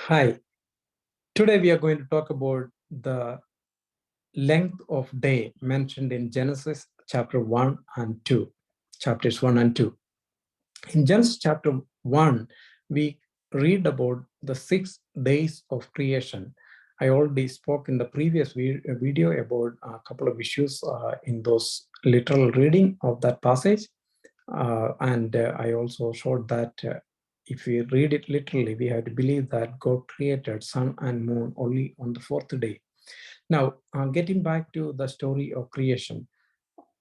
Hi, today we are going to talk about the length of day mentioned in Genesis chapter 1 and 2, chapters 1 and 2. In Genesis chapter 1, we read about the 6 days of creation. I already spoke in the previous video about a couple of issues in those literal reading of that passage. And I also showed that if we read it literally, we have to believe that God created sun and moon only on the fourth day. Now, getting back to the story of creation,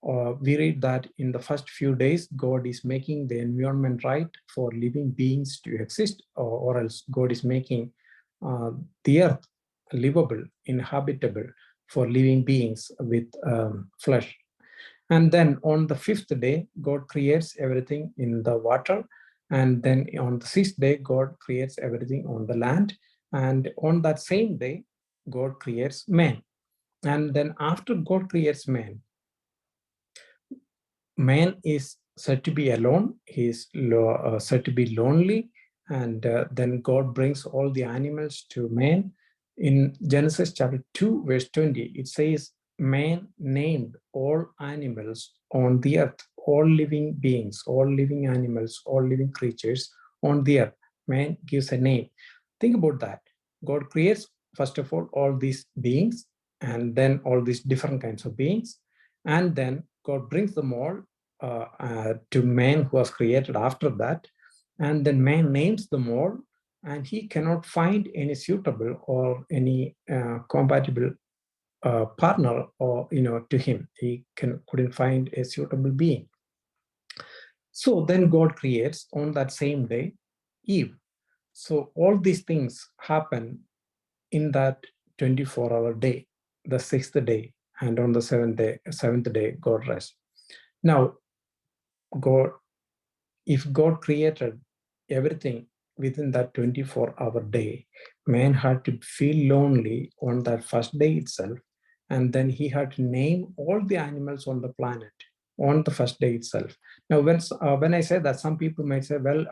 we read that in the first few days, God is making the environment right for living beings to exist, or else God is making the earth livable, inhabitable for living beings with flesh. And then on the fifth day, God creates everything in the water. And then on the sixth day, God creates everything on the land. And on that same day, God creates man. And then after God creates man, man is said to be alone. He is said to be lonely. And then God brings all the animals to man. In Genesis chapter 2, verse 20, it says, man named all animals on the earth, all living beings, all living animals, all living creatures on the earth. Man gives a name. Think about that. God creates, first of all these beings, and then all these different kinds of beings. And then God brings them all to man who was created after that. And then man names them all, and he cannot find any suitable or any compatible partner or to him. He couldn't find a suitable being. So then God creates on that same day Eve. So all these things happen in that 24-hour day, the sixth day, and on the seventh day, God rests. Now, God, if God created everything within that 24-hour day, man had to feel lonely on that first day itself, and then he had to name all the animals on the planet on the first day itself. Now, when I say that, some people might say, well,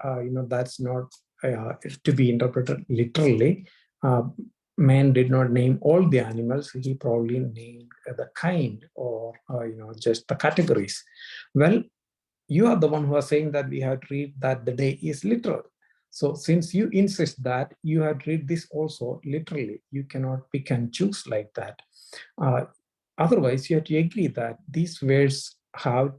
that's not to be interpreted literally. Uh, Man did not name all the animals. He probably named the kind, or just the categories. Well, you are the one who are saying that we have to read that the day is literal. So since you insist that, you have to read this also literally. You cannot pick and choose like that. Uh, Otherwise, you have to agree that these words have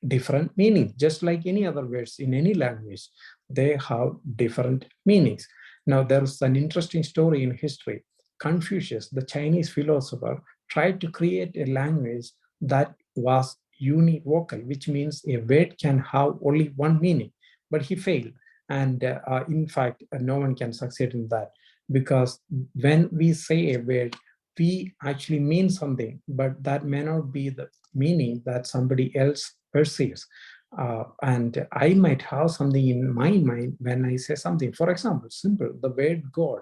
different meanings, just like any other words in any language. They have different meanings. Now, there's an interesting story in history. Confucius, the Chinese philosopher, tried to create a language that was univocal, which means a word can have only one meaning, but he failed. And in fact, no one can succeed in that, because when we say a word, we actually mean something, but that may not be the meaning that somebody else perceives. And I might have something in my mind when I say something. For example, simple, the word God.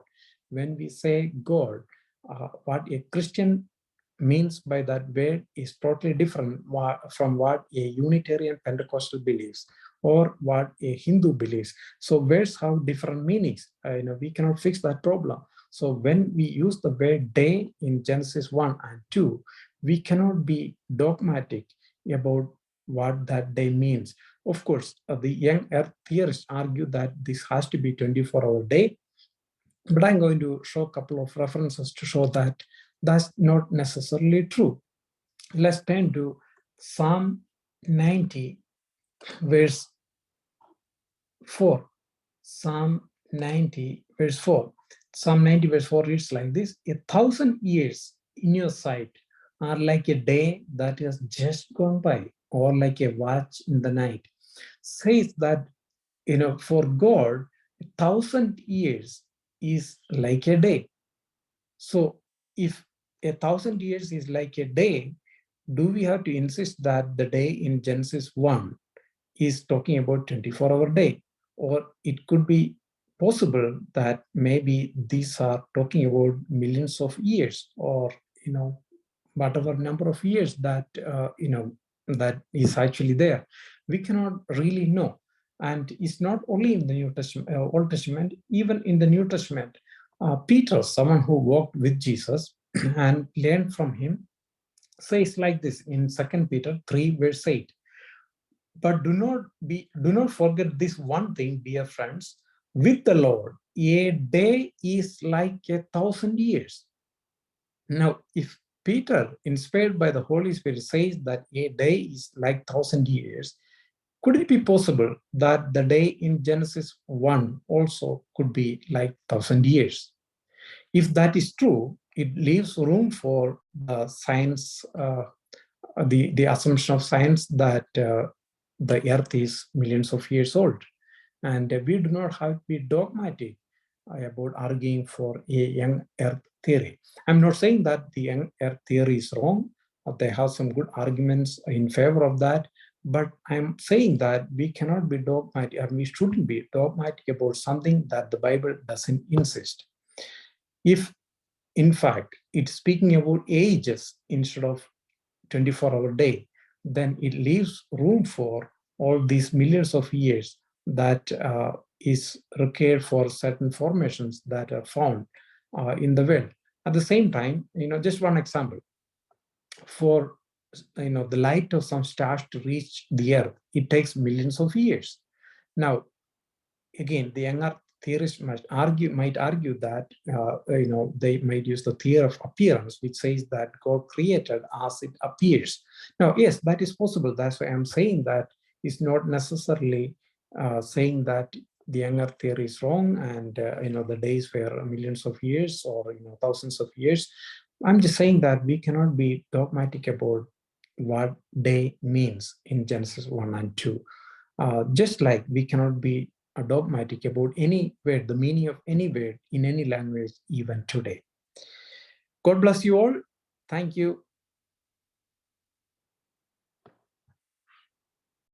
When we say God, what a Christian means by that word is totally different from what a Unitarian Pentecostal believes or what a Hindu believes. So words have different meanings. We cannot fix that problem. So when we use the word day in Genesis 1 and 2, we cannot be dogmatic about what that day means. Of course, the young earth theorists argue that this has to be 24-hour day, but I'm going to show a couple of references to show that that's not necessarily true. Let's turn to Psalm 90, verse 4. Psalm 90, verse 4. Psalm 90, verse 4 reads like this: 1,000 years in your sight are like a day that has just gone by, or like a watch in the night. Says that, for God, 1,000 years is like a day. So if 1,000 years is like a day, do we have to insist that the day in Genesis 1 is talking about 24-hour day? Or it could be possible that maybe these are talking about millions of years, or whatever number of years that that is actually there. We cannot really know. And it's not only in the New Testament, Old Testament, even in the New Testament, Peter, someone who walked with Jesus and learned from him, says like this in 2 Peter 3, verse 8. But do not forget this one thing, dear friends. With the Lord, a day is like 1,000 years. Now, if Peter, inspired by the Holy Spirit, says that a day is like 1,000 years, could it be possible that the day in Genesis 1 also could be like 1,000 years? If that is true, it leaves room for the science, the assumption of science that the earth is millions of years old. And we do not have to be dogmatic about arguing for a young earth theory. I'm not saying that the young earth theory is wrong. They have some good arguments in favor of that. But I'm saying that we cannot be dogmatic, or we shouldn't be dogmatic about something that the Bible doesn't insist. If, in fact, it's speaking about ages instead of 24-hour day, then it leaves room for all these millions of years that is required for certain formations that are found in the world. At the same time, just one example, for the light of some stars to reach the earth, it takes millions of years. Now, again, the younger theorists might argue that they might use the theory of appearance, which says that God created as it appears. Now, yes, that is possible. That's why I'm saying that it's not necessarily saying that the younger theory is wrong and the days were millions of years or thousands of years. I'm just saying that we cannot be dogmatic about what day means in Genesis 1 and 2. Just like we cannot be dogmatic about any word, the meaning of any word in any language, even today. God bless you all. Thank you.